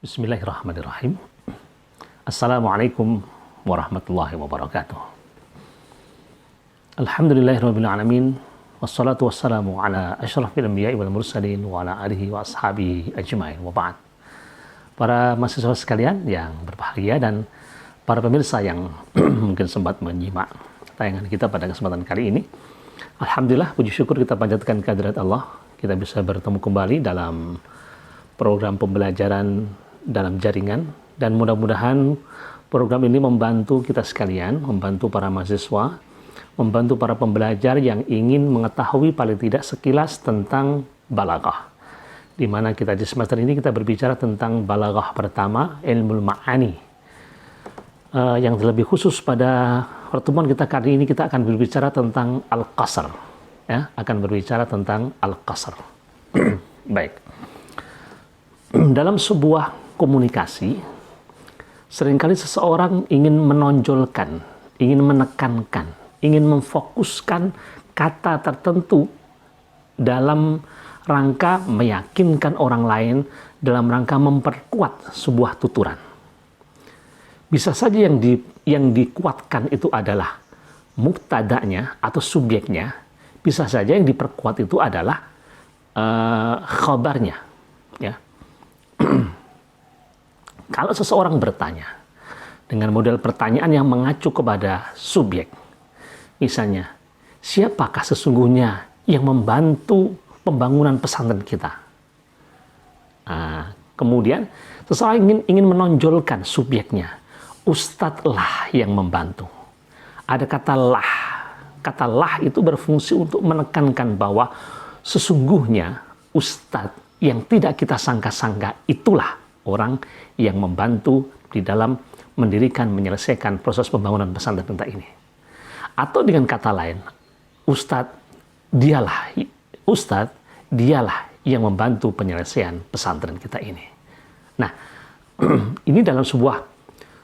Bismillahirrahmanirrahim. Assalamualaikum warahmatullahi wabarakatuh. Alhamdulillahirabbil alamin. Wassalatu wassalamu ala asyrafil anbiya'i wal mursalin wa ala alihi wa ashabihi ajmain wa ba'd. Para mahasiswa sekalian yang berbahagia dan para pemirsa yang mungkin sempat menyimak tayangan kita pada kesempatan kali ini. Alhamdulillah, puji syukur kita panjatkan kehadirat Allah. Kita bisa bertemu kembali dalam program pembelajaran dalam jaringan, dan mudah-mudahan program ini membantu kita sekalian, membantu para mahasiswa, membantu para pembelajar yang ingin mengetahui paling tidak sekilas tentang balaghah. Di mana kita di semester ini kita berbicara tentang balaghah pertama, ilmu ma'ani. Yang lebih khusus pada pertemuan kita kali ini kita akan berbicara tentang al-qasr, ya, akan berbicara tentang al-qasr. Baik. Dalam sebuah komunikasi, seringkali seseorang ingin menonjolkan, ingin menekankan, ingin memfokuskan kata tertentu dalam rangka meyakinkan orang lain, dalam rangka memperkuat sebuah tuturan. Bisa saja yang dikuatkan itu adalah mubtada'nya atau subjeknya, bisa saja yang diperkuat itu adalah khabarnya, ya. Kalau seseorang bertanya dengan model pertanyaan yang mengacu kepada subjek, misalnya, siapakah sesungguhnya yang membantu pembangunan pesantren kita? Kemudian seseorang ingin menonjolkan subjeknya, ustadz lah yang membantu. Ada kata lah. Kata lah itu berfungsi untuk menekankan bahwa sesungguhnya ustadz yang tidak kita sangka-sangka itulah orang yang membantu di dalam mendirikan, menyelesaikan proses pembangunan pesantren kita ini. Atau dengan kata lain, Ustadz dialah yang membantu penyelesaian pesantren kita ini. Nah, ini dalam sebuah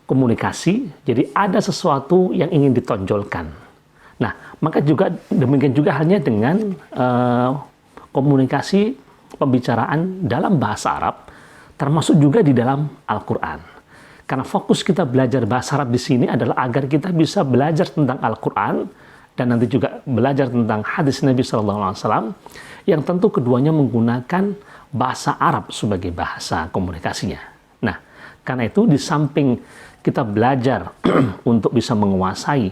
komunikasi, jadi ada sesuatu yang ingin ditonjolkan. Nah, maka juga demikian juga halnya dengan komunikasi pembicaraan dalam bahasa Arab, termasuk juga di dalam Al-Quran. Karena fokus kita belajar bahasa Arab di sini adalah agar kita bisa belajar tentang Al-Quran dan nanti juga belajar tentang hadis Nabi SAW, yang tentu keduanya menggunakan bahasa Arab sebagai bahasa komunikasinya. Nah, karena itu di samping kita belajar untuk bisa menguasai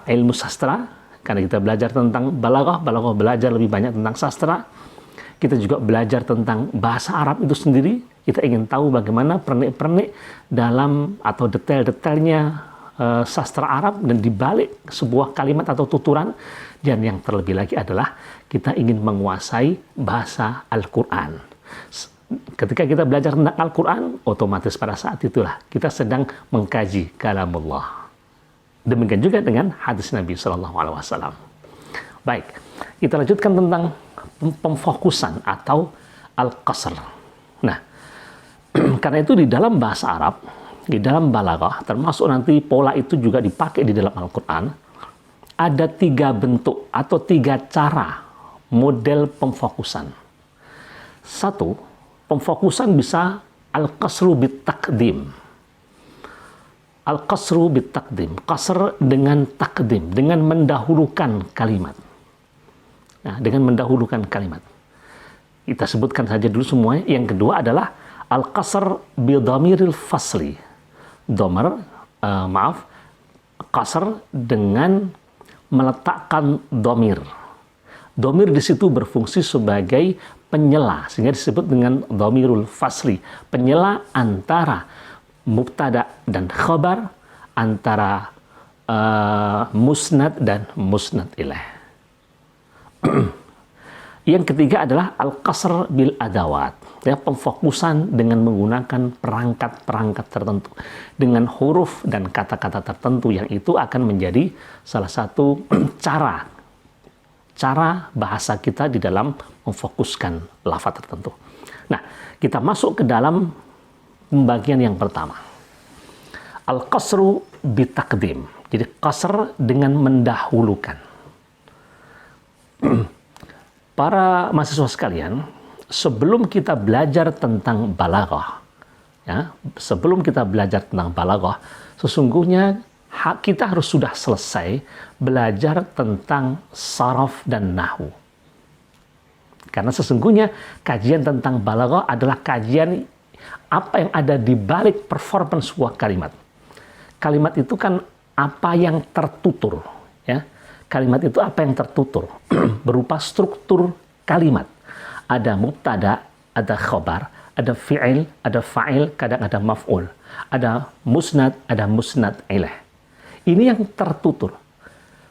ilmu sastra, karena kita belajar tentang balaghah belajar lebih banyak tentang sastra, kita juga belajar tentang bahasa Arab itu sendiri. Kita ingin tahu bagaimana pernik-pernik dalam atau detail-detailnya sastra Arab dan dibalik sebuah kalimat atau tuturan. Dan yang terlebih lagi adalah kita ingin menguasai bahasa Al-Quran. Ketika kita belajar tentang Al-Quran, otomatis pada saat itulah kita sedang mengkaji kalamullah. Demikian juga dengan hadis Nabi SAW. Baik, kita lanjutkan tentang pemfokusan atau al-qasr. Nah, karena itu di dalam bahasa Arab, di dalam balaghah, termasuk nanti pola itu juga dipakai di dalam Al-Quran, ada 3 bentuk atau 3 cara model pemfokusan. 1, pemfokusan bisa al-qasru bit-taqdim. Al-qasru bit-taqdim, qasr dengan takdim, dengan mendahulukan kalimat. Nah, dengan mendahulukan kalimat. Kita sebutkan saja dulu semuanya. Yang kedua adalah al-qasr bi-dhamiril fasli. Qasr dengan meletakkan dhamir. Dhamir di situ berfungsi sebagai penyela, sehingga disebut dengan dhamirul fasli. Penyela antara mubtada dan khabar, antara musnad dan musnad ilaih. Yang ketiga adalah al-qasr bil adawat, ya, pemfokusan dengan menggunakan perangkat-perangkat tertentu, dengan huruf dan kata-kata tertentu, yang itu akan menjadi salah satu cara bahasa kita di dalam memfokuskan lafaz tertentu. Nah, kita masuk ke dalam pembagian yang pertama, al-qasru bitaqdim. Jadi qasr dengan mendahulukan. Para mahasiswa sekalian, sebelum kita belajar tentang balaghah, Ya, sebelum kita belajar tentang balaghah, sesungguhnya kita harus sudah selesai belajar tentang saraf dan nahwu. Karena sesungguhnya kajian tentang balaghah adalah kajian apa yang ada di balik performance sebuah kalimat. Kalimat itu kan apa yang tertutur, ya. Kalimat itu apa yang tertutur berupa struktur kalimat. Ada mubtada, ada khabar, ada fi'il, ada fa'il, kadang ada maf'ul, ada musnad ilaih. Ini yang tertutur.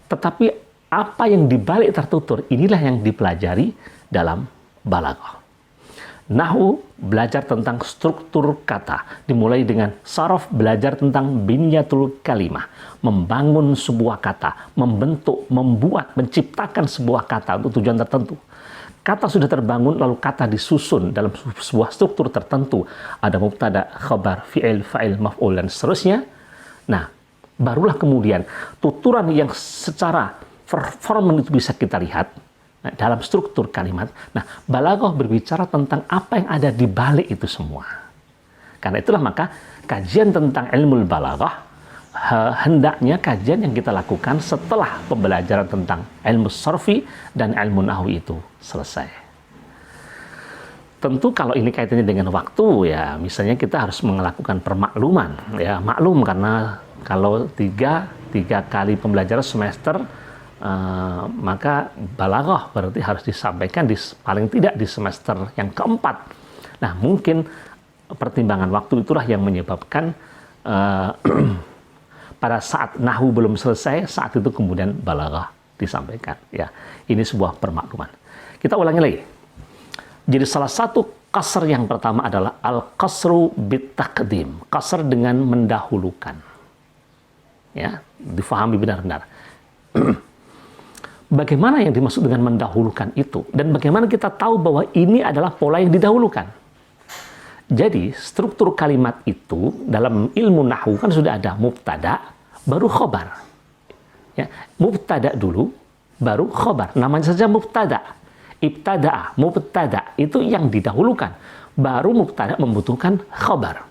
Tetapi apa yang dibalik tertutur, inilah yang dipelajari dalam balaghah. Nahwu belajar tentang struktur kata, dimulai dengan saraf belajar tentang binyatul kalimah, membangun sebuah kata, membentuk, membuat, menciptakan sebuah kata untuk tujuan tertentu. Kata sudah terbangun, lalu kata disusun dalam sebuah struktur tertentu. Ada mubtada, khabar, fi'il, fa'il, maf'ul, dan seterusnya. Nah, barulah kemudian tuturan yang secara performan itu bisa kita lihat dalam struktur kalimat. Nah, balaghah berbicara tentang apa yang ada di balik itu semua. Karena itulah maka kajian tentang ilmu balaghah hendaknya kajian yang kita lakukan setelah pembelajaran tentang ilmu sarfi dan ilmu nahwi itu selesai. Tentu kalau ini kaitannya dengan waktu, ya misalnya kita harus melakukan permakluman, ya maklum, karena kalau tiga kali pembelajaran semester, maka balaghah berarti harus disampaikan paling tidak di semester yang keempat. Nah, mungkin pertimbangan waktu itulah yang menyebabkan pada saat nahwu belum selesai, saat itu kemudian balaghah disampaikan. Ya, ini sebuah permakluman. Kita ulangi lagi. Jadi salah satu qasr yang pertama adalah al-qasru bitaqdim, qasr dengan mendahulukan. Ya, difahami benar-benar. Bagaimana yang dimaksud dengan mendahulukan itu? Dan bagaimana kita tahu bahwa ini adalah pola yang didahulukan? Jadi, struktur kalimat itu dalam ilmu nahwu kan sudah ada mubtada, baru khobar. Ya, mubtada dulu, baru khobar. Namanya saja mubtada. Ibtada'a, mubtada, itu yang didahulukan. Baru mubtada membutuhkan khobar.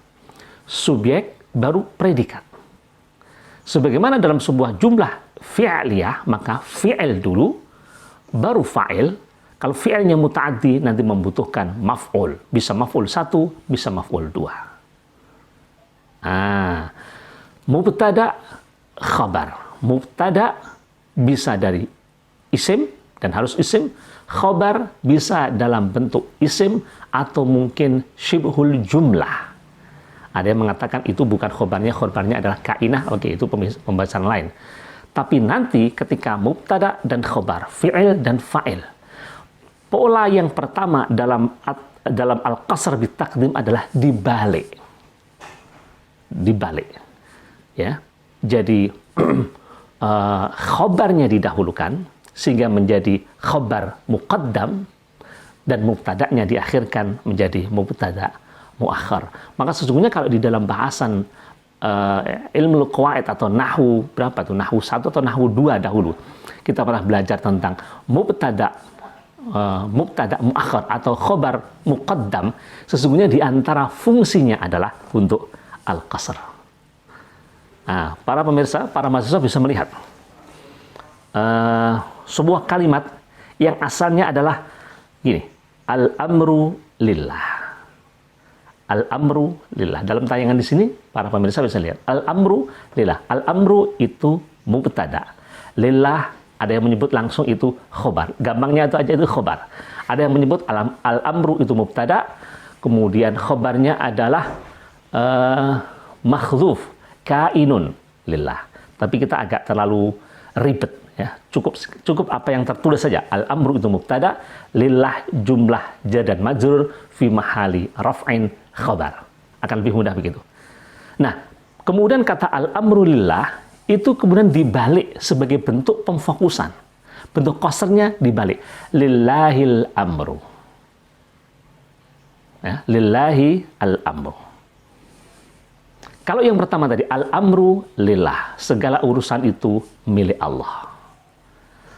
Subjek, baru predikat. Sebagaimana dalam sebuah jumlah fi'liyah, maka fi'il dulu, baru fa'il. Kalau fi'ilnya muta'addi, nanti membutuhkan maf'ul. Bisa maf'ul 1, bisa maf'ul 2. Mubtada, khabar. Mubtada bisa dari isim, dan harus isim. Khabar bisa dalam bentuk isim, atau mungkin syibhul jumlah. Ada yang mengatakan itu bukan khobarnya adalah kainah. Oke, itu pembahasan lain. Tapi nanti ketika mubtada dan khobar, fi'il dan fa'il, pola yang pertama dalam al-qasr bitaqdim adalah dibalik. Dibalik. Ya. Jadi khobarnya didahulukan sehingga menjadi khobar muqaddam, dan mubtada'nya diakhirkan menjadi mubtada' muakhar. Maka sesungguhnya kalau di dalam bahasan ilmu qawaid atau nahwu berapa tuh? Nahwu 1 atau nahwu 2 dahulu. Kita pernah belajar tentang mubtada' muakhar atau khobar muqaddam. Sesungguhnya di antara fungsinya adalah untuk al-qasr. Nah, para pemirsa, para mahasiswa bisa melihat sebuah kalimat yang asalnya adalah gini, al-amru lillah. Al-amru lillah. Dalam tayangan di sini, para pemirsa bisa lihat. Al-amru lillah. Al-amru itu mubtada. Lillah, ada yang menyebut langsung itu khobar. Gampangnya itu aja itu khobar. Ada yang menyebut al-amru itu mubtada. Kemudian khobarnya adalah makhzuf, kainun lillah. Tapi kita agak terlalu ribet. Ya, cukup apa yang tertulis saja. Al-amru itu mubtada, lillah jumlah jar dan majrur fi mahali raf'in khabar. Akan lebih mudah begitu. Nah, kemudian kata al-amru lillah itu kemudian dibalik sebagai bentuk pemfokusan. Bentuk qasrnya dibalik. Lillahil amru. Ya, lillahi al-amru. Kalau yang pertama tadi al-amru lillah, segala urusan itu milik Allah.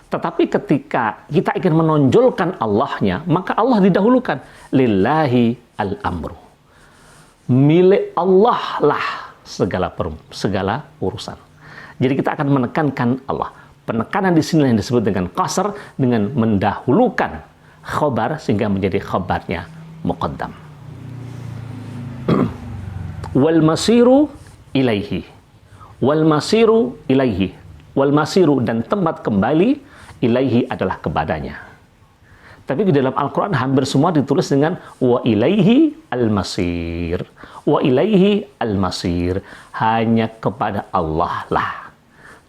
Tetapi ketika kita ingin menonjolkan Allahnya, maka Allah didahulukan. Lillahi al-amru. milik Allah lah segala urusan. Jadi kita akan menekankan Allah. Penekanan di sini yang disebut dengan qasr, dengan mendahulukan khobar sehingga menjadi khobarnya muqaddam. Wal masiru ilaihi. Wal masiru ilaihi. Wal masiru, dan tempat kembali ilaihi adalah kepadanya. Tapi di dalam Al-Quran hampir semua ditulis dengan wa ilaihi al-masir. Wa ilaihi al-masir. Hanya kepada Allah lah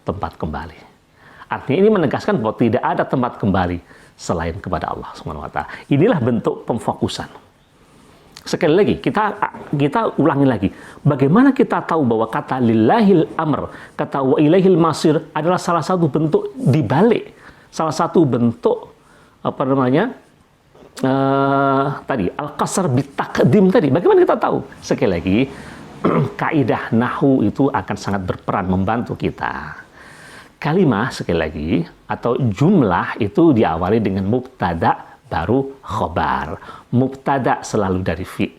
tempat kembali. Artinya ini menegaskan bahwa tidak ada tempat kembali selain kepada Allah Subhanahu wa Ta'ala. Inilah bentuk pemfokusan. Sekali lagi, kita ulangi lagi. Bagaimana kita tahu bahwa kata lillahil amr, kata wa ilaihil masir adalah salah satu bentuk dibalik, salah satu bentuk tadi al-qasr bitaqdim tadi. Bagaimana kita tahu? Sekali lagi, kaidah nahwu itu akan sangat berperan membantu kita. Kalimah, sekali lagi, atau jumlah itu diawali dengan mubtada baru khobar. Mubtada selalu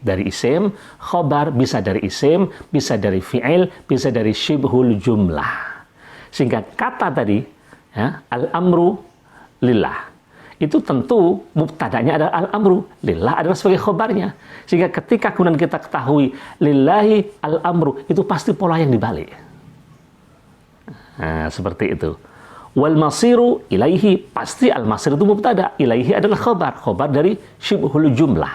dari isim, khobar bisa dari isim, bisa dari fi'il, bisa dari syibhul jumlah. Sehingga kata tadi, ya, al-amru lillah, itu tentu mubtadanya adalah al-amru, lillah adalah sebagai khobarnya. Sehingga ketika kemudian kita ketahui lillahi al-amru, itu pasti pola yang dibalik. Nah, seperti itu. Wal masiru ilaihi, pasti al-masir itu mubtada, ilaihi adalah khobar dari syibhul jumlah.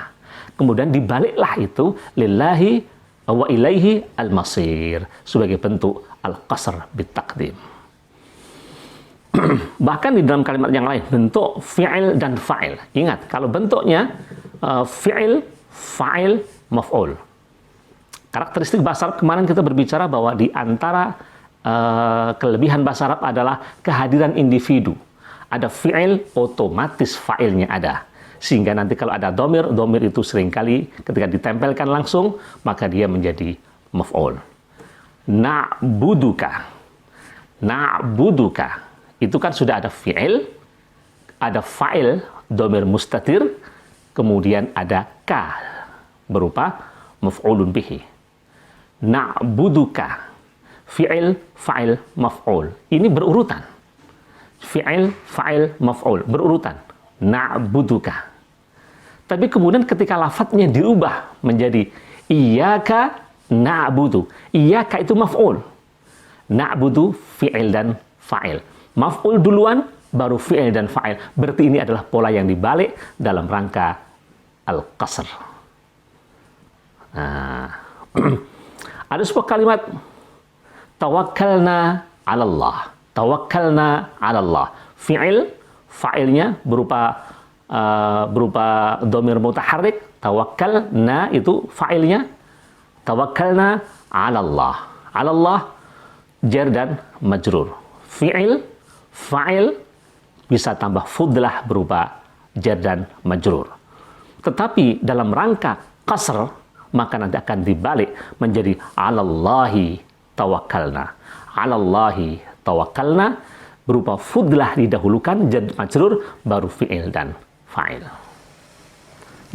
Kemudian dibaliklah itu lillahi wa ilaihi al-masir sebagai bentuk al-qasr bitaqdim. Bahkan di dalam kalimat yang lain, bentuk fi'il dan fa'il. Ingat, kalau bentuknya fi'il, fa'il, maf'ul. Karakteristik bahasa Arab kemarin kita berbicara bahwa di antara kelebihan bahasa Arab adalah kehadiran individu. Ada fi'il, otomatis fa'ilnya ada. Sehingga nanti kalau ada domir itu seringkali ketika ditempelkan langsung, maka dia menjadi maf'ul. Na'buduka. Na'buduka. Itu kan sudah ada fi'il, ada fa'il, domir mustatir, kemudian ada ka, berupa maf'ulun bihi. Na'buduka. Fi'il, fa'il, maf'ul. Ini berurutan. Fi'il, fa'il, maf'ul. Berurutan. Na'buduka. Tapi kemudian ketika lafadznya dirubah menjadi iyyaka na'budu. Iyyaka itu maf'ul. Na'budu, fi'il dan fa'il. Maf'ul duluan, baru fi'il dan fa'il. Berarti ini adalah pola yang dibalik dalam rangka al-qasr. Nah. Ada sebuah kalimat tawakkalna 'ala Allah. Tawakkalna 'ala Allah. Fi'il, fa'ilnya berupa dhamir mutaharrik. Tawakkalna itu fa'ilnya. Tawakkalna 'ala Allah. 'Ala Allah jar dan majrur. Fi'il, fa'il bisa tambah fudlah berupa jar dan majrur. Tetapi dalam rangka qasr, maka nanti akan dibalik menjadi 'alallahi tawakkalna. 'Alallahi tawakkalna berupa fudlah didahulukan, jar majrur, baru fi'il dan fa'il.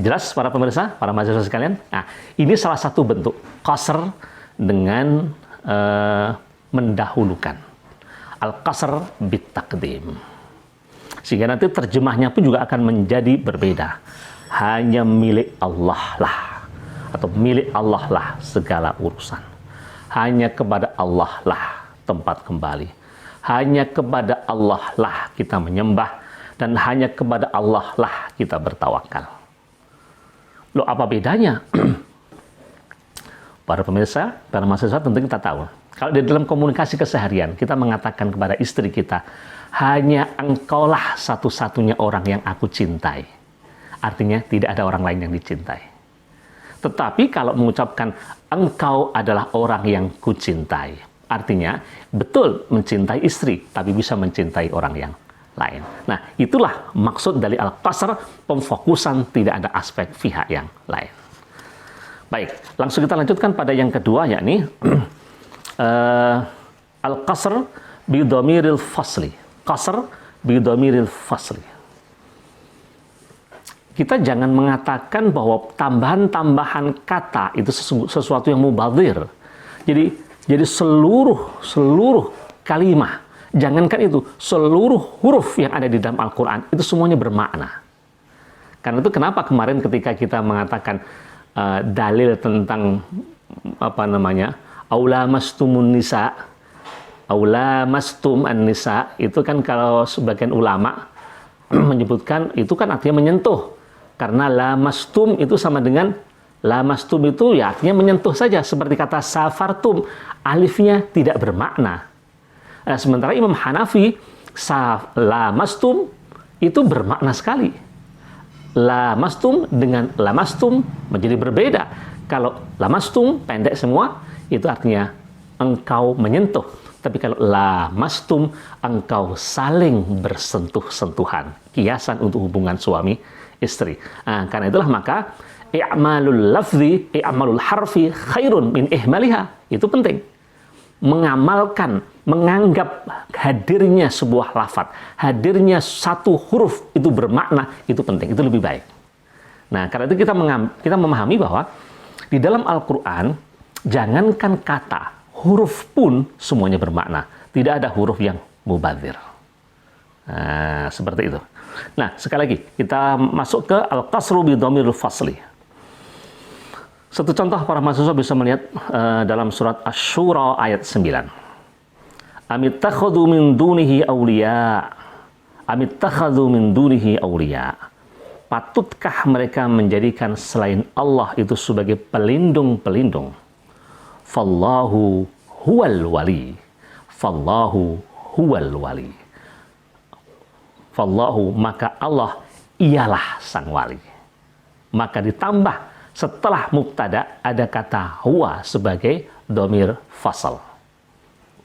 Jelas para pemirsa, para mahasiswa sekalian? Nah, ini salah satu bentuk qasr dengan mendahulukan. Al-qasr bitaqdim. Sehingga nanti terjemahnya pun juga akan menjadi berbeda. Hanya milik Allah lah, atau milik Allah lah segala urusan. Hanya kepada Allah lah tempat kembali. Hanya kepada Allah lah kita menyembah. Dan hanya kepada Allah lah kita bertawakal. Loh, apa bedanya? Para pemirsa, para mahasiswa tentu kita tahu. Kalau di dalam komunikasi keseharian, kita mengatakan kepada istri kita, hanya engkaulah satu-satunya orang yang aku cintai. Artinya tidak ada orang lain yang dicintai. Tetapi kalau mengucapkan engkau adalah orang yang kucintai, artinya betul mencintai istri, tapi bisa mencintai orang yang lain. Nah, itulah maksud dari al-qasr, pemfokusan, tidak ada aspek pihak yang lain. Baik, langsung kita lanjutkan pada yang kedua, yakni al-qasr bi dhamiril fasli. Qasr bi dhamiril fasli. kita jangan mengatakan bahwa tambahan-tambahan kata itu sesuatu yang mubadzir. Jadi seluruh kalimah, jangankan itu, seluruh huruf yang ada di dalam Al-Quran itu semuanya bermakna. Karena itu kenapa kemarin ketika kita mengatakan dalil tentang aula mastumun nisa, aula mastum an-nisa, itu kan kalau sebagian ulama menyebutkan itu kan artinya menyentuh. Karena lamastum itu sama dengan lamastum itu ya artinya menyentuh saja, seperti kata safartum, alifnya tidak bermakna. Sementara Imam Hanafi lamastum itu bermakna sekali. Lamastum dengan lamastum menjadi berbeda. Kalau lamastum pendek semua itu artinya engkau menyentuh. Tapi kalau lamastum engkau saling bersentuh-sentuhan. Kiasan untuk hubungan suami istri. Karena itulah maka i'malul lafzi, i'malul harfi khairun min ihmaliha. Itu penting. Mengamalkan, menganggap hadirnya sebuah lafaz, hadirnya satu huruf itu bermakna, itu penting, itu lebih baik. Nah, karena itu kita memahami bahwa di dalam Al-Quran, jangankan kata, huruf pun semuanya bermakna. Tidak ada huruf yang mubadzir. Nah, seperti itu. Nah, sekali lagi, kita masuk ke Al-Qasru bi dhamiril fasli. Satu contoh para mahasiswa bisa melihat dalam surat Asy-Syura ayat 9. Amittakhadhu min dunihi awliya. Amittakhadhu min dunihi awliya. Patutkah mereka menjadikan selain Allah itu sebagai pelindung-pelindung? Fallahu huwal wali. Fallahu huwal wali. Fallahu, maka Allah ialah sang wali. Maka ditambah setelah mubtada ada kata huwa sebagai dhamir fasal.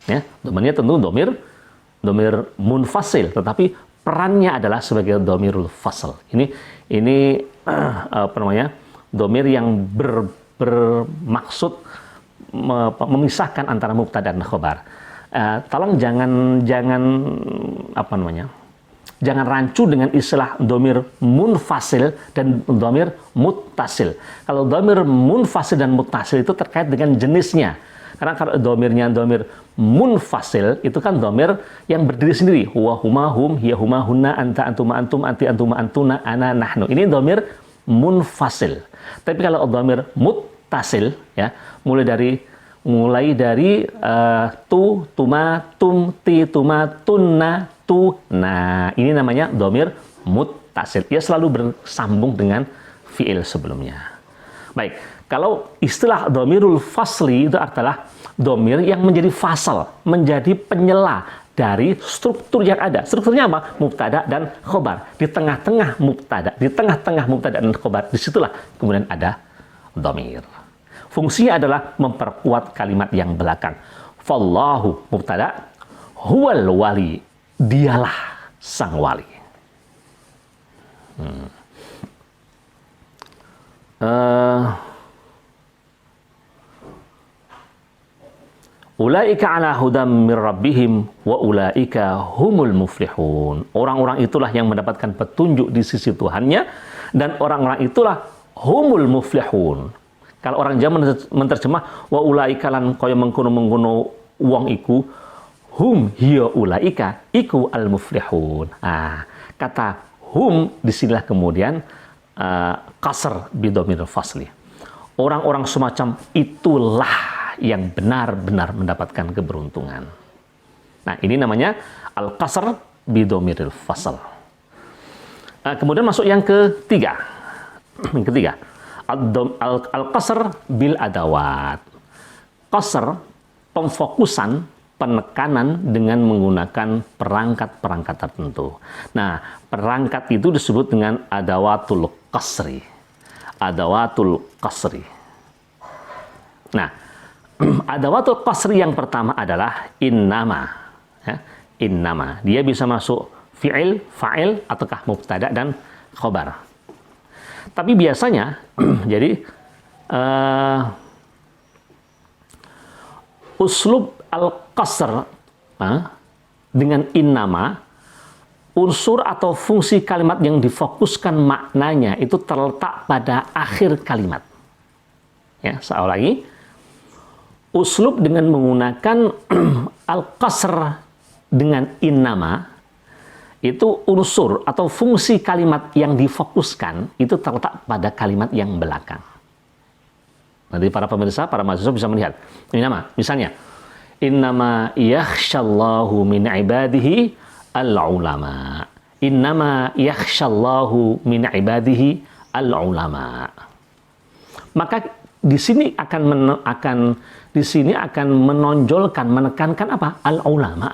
Ya, dhamirnya tentu dhamir munfasil, tetapi perannya adalah sebagai dhamirul fasal. Ini dhamir yang bermaksud memisahkan antara mubtada dan khabar. Tolong jangan rancu dengan istilah dhamir munfasil dan dhamir muttasil. Kalau dhamir munfasil dan muttasil itu terkait dengan jenisnya. Karena kalau dhamirnya dhamir munfasil itu kan dhamir yang berdiri sendiri. Huwa huma hum, hiya huma hunna, anta antuma antum, anti antuma antuna, ana nahnu. Ini dhamir munfasil. Tapi kalau dhamir muttasil ya, mulai dari tu, tuma, tum, ti, tuma, tunna, tu. Nah, ini namanya dhamir muttasil. Ia selalu bersambung dengan fiil sebelumnya. Baik, kalau istilah dhamirul fasli itu adalah dhamir yang menjadi fasal, menjadi penyela dari struktur yang ada. Strukturnya apa? Mubtada dan khobar. Di tengah-tengah mubtada dan khobar, disitulah kemudian ada dhamir. Fungsinya adalah memperkuat kalimat yang belakang. Fallahu mubtada, huwal wali, dialah sang wali. Ulaika ala hudam mir rabbihim wa ulaika humul muflihun. Orang-orang itulah yang mendapatkan petunjuk di sisi Tuhannya, dan orang-orang itulah humul muflihun. Kalau orang Jawa menerjemah wa ulaika lan kaya mengkono-mengkono wong iku, hum hiya ulaika iku al muflihun. Kata hum disinilah kemudian qasr bidhamir fasli. Orang-orang semacam itulah yang benar-benar mendapatkan keberuntungan. Nah, ini namanya al-qasr bidhamiril fasl. Kemudian masuk yang ketiga. Al-qasr bil adawat. Qasr, pemfokusan, penekanan dengan menggunakan perangkat-perangkat tertentu. Nah, perangkat itu disebut dengan adawatul qasri. Adawatul qasri. Nah, adawatul qasri yang pertama adalah innama. Ya, innama. Dia bisa masuk fi'il, fa'il, ataukah mubtada dan khobar. Tapi biasanya, jadi uslub al-qasr dengan innama unsur atau fungsi kalimat yang difokuskan maknanya itu terletak pada akhir kalimat. Ya, saya ulangi. Uslub dengan menggunakan al-qasr dengan innama, itu unsur atau fungsi kalimat yang difokuskan itu terletak pada kalimat yang belakang. Nanti para pemirsa, para mahasiswa bisa melihat. Innama, misalnya, innama yakhshallahu min ibadihi al-ulama. Innama yakhshallahu min ibadihi al-ulama. Maka di sini akan menonjolkan, menekankan apa? Al-ulama.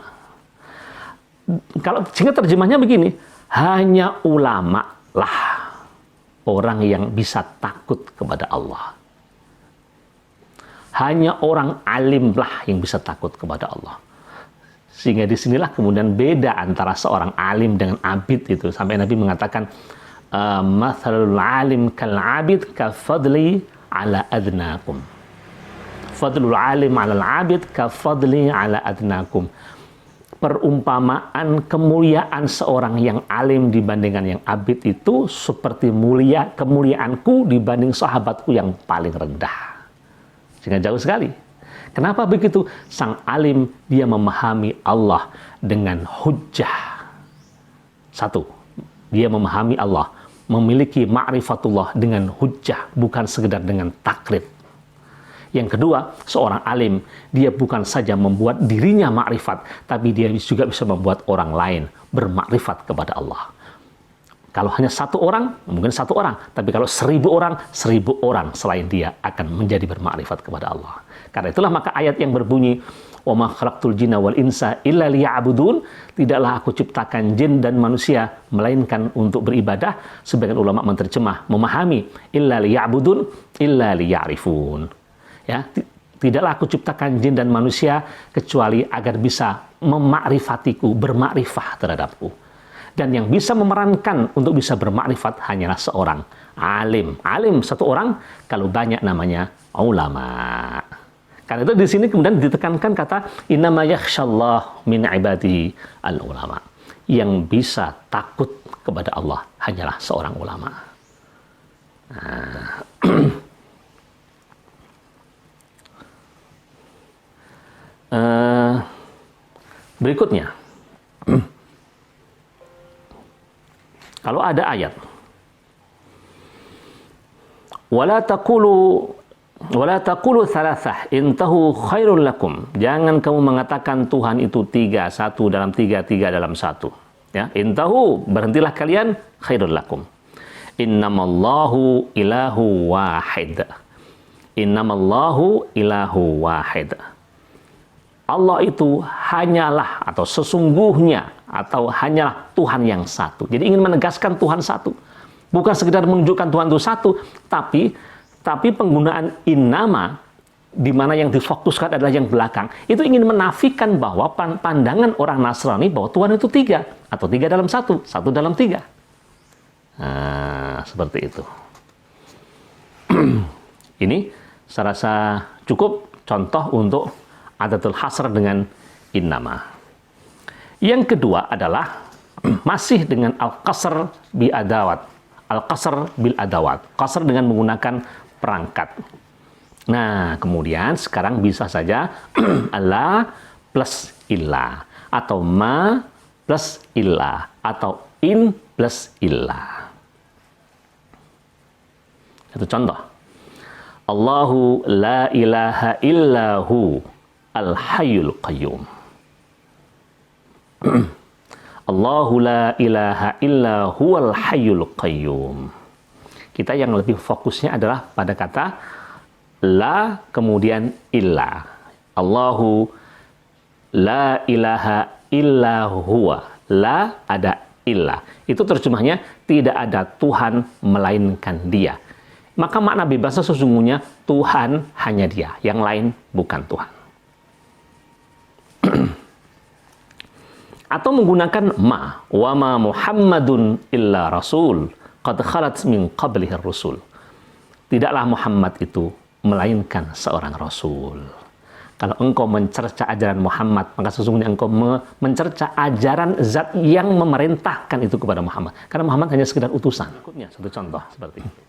Kalau sehingga terjemahnya begini, hanya ulama lah orang yang bisa takut kepada Allah. Hanya orang alim lah yang bisa takut kepada Allah. Sehingga disinilah kemudian beda antara seorang alim dengan abid itu. Sampai Nabi mengatakan, mathalul alim kal abid ka fadli ala adnakum. Fadlul alim ala al-abid ka fadli ala adnakum. Perumpamaan kemuliaan seorang yang alim dibandingkan yang abid itu seperti kemuliaanku dibanding sahabatku yang paling rendah. Sehingga jauh sekali. Kenapa begitu? Sang alim dia memahami Allah dengan hujjah. Satu, dia memahami Allah, memiliki ma'rifatullah dengan hujjah, bukan sekedar dengan taklid. Yang kedua, seorang alim, dia bukan saja membuat dirinya makrifat, tapi dia juga bisa membuat orang lain bermakrifat kepada Allah. Kalau hanya satu orang, mungkin satu orang. Tapi kalau 1000 orang selain dia akan menjadi bermakrifat kepada Allah. Karena itulah maka ayat yang berbunyi, wa ma khalaqtul jinna wal insa illa liya'budun, tidaklah aku ciptakan jin dan manusia melainkan untuk beribadah. Sebagian ulama menerjemah, memahami, illa liya'budun illa liya'rifun. Ya, tidaklah aku ciptakan jin dan manusia kecuali agar bisa memakrifatiku, bermakrifah terhadapku. Dan yang bisa memerankan untuk bisa bermakrifat hanyalah seorang alim. Alim satu orang, kalau banyak namanya ulama. Karena itu di sini kemudian ditekankan kata innama yakhshallahu min ibadihi al-ulama. Yang bisa takut kepada Allah hanyalah seorang ulama. Nah. Berikutnya, kalau ada ayat, wala taqulu thalathah intahu khairul lakum. Jangan kamu mengatakan Tuhan itu 3, 1 dalam 3, 3 dalam 1. Ya, intahu, berhentilah kalian, khairul lakum. Innamallahu ilahu wahid. Innamallahu ilahu wahid. Allah itu hanyalah atau sesungguhnya atau hanyalah Tuhan yang satu. Jadi ingin menegaskan Tuhan satu. Bukan sekedar menunjukkan Tuhan itu satu, tapi penggunaan innama di mana yang difokuskan adalah yang belakang. Itu ingin menafikan bahwa pandangan orang Nasrani bahwa Tuhan itu 3 atau 3 dalam 1, 1 dalam 3. Nah, seperti itu. Ini saya rasa cukup contoh untuk adatul hasr dengan innama. Yang kedua adalah masih dengan al-qasr bi adawat. Al-qasr bil adawat. Qasr dengan menggunakan perangkat. Nah, kemudian sekarang bisa saja Allah plus illa atau ma plus illa atau in plus illa. Satu contoh. Allahu la ilaha illahu al-hayyul qayyum. Allahu la ilaha illa huwal hayyul qayyum. Kita yang lebih fokusnya adalah pada kata la kemudian illa. Allahu la ilaha illa huwa. La ada illa. Itu terjemahnya tidak ada Tuhan melainkan Dia. Maka makna bebasnya sesungguhnya Tuhan hanya Dia, yang lain bukan Tuhan. Atau menggunakan ma, wa ma Muhammadun illa rasul qad khalat min qablihi rusul. Tidaklah Muhammad itu melainkan seorang rasul. Kalau engkau mencerca ajaran Muhammad, maka sesungguhnya engkau mencerca ajaran zat yang memerintahkan itu kepada Muhammad. Karena Muhammad hanya sekedar utusan. Satu contoh seperti itu.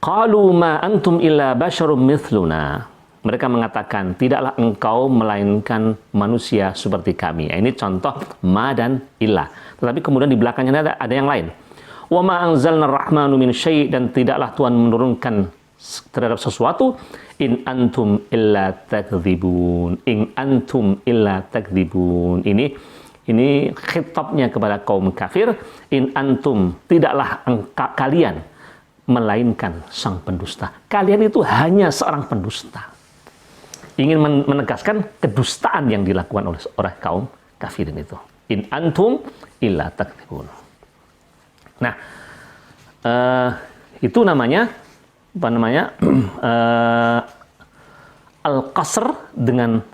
Qalu ma antum illa basyarum mithluna. Mereka mengatakan, tidaklah engkau melainkan manusia seperti kami. Ini contoh ma dan illa. Tetapi kemudian di belakangnya ada yang lain. Wa ma anzalna ar-rahmanu min syai', dan tidaklah Tuhan menurunkan terhadap sesuatu, in antum illa takdzibun. In antum illa takdzibun. Ini khitabnya kepada kaum kafir. In antum, tidaklah kalian melainkan sang pendusta. Kalian itu hanya seorang pendusta. Ingin menegaskan kedustaan yang dilakukan oleh kaum kafirin itu. In antum illa takdzibun. Nah, itu namanya apa namanya? Al-qasr dengan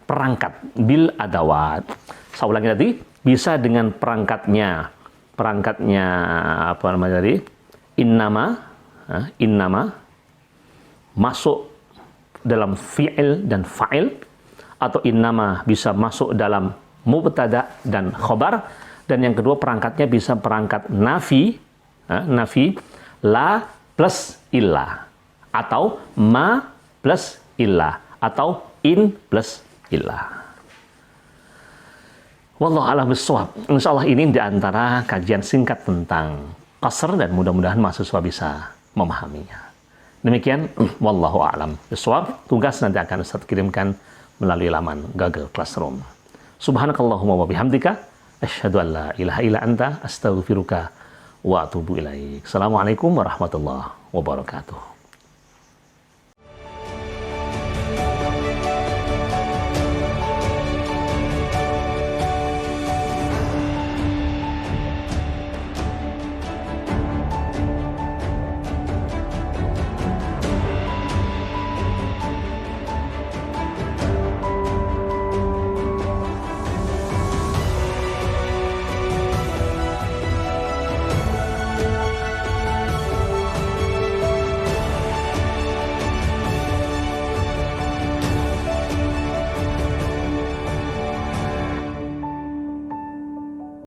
perangkat bil adawat. Saya ulangi tadi, bisa dengan perangkatnya apa namanya tadi? Innama masuk dalam fi'il dan fa'il, atau innama bisa masuk dalam mubtada dan khobar, dan yang kedua perangkatnya bisa perangkat nafi la plus illa, atau ma plus illa, atau in plus illa. Wallahu a'lam bishawab. Insyaallah ini diantara kajian singkat tentang qasr, dan mudah-mudahan mahasiswa bisa memahaminya. Demikian, wallahu a'lam bishawab. Tugas nanti akan Ustaz kirimkan melalui laman Google Classroom. Subhanakallahumma wa bihamdika asyhadu an la ilaha illa anta astaghfiruka wa atubu ilaik. Assalamualaikum warahmatullahi wabarakatuh.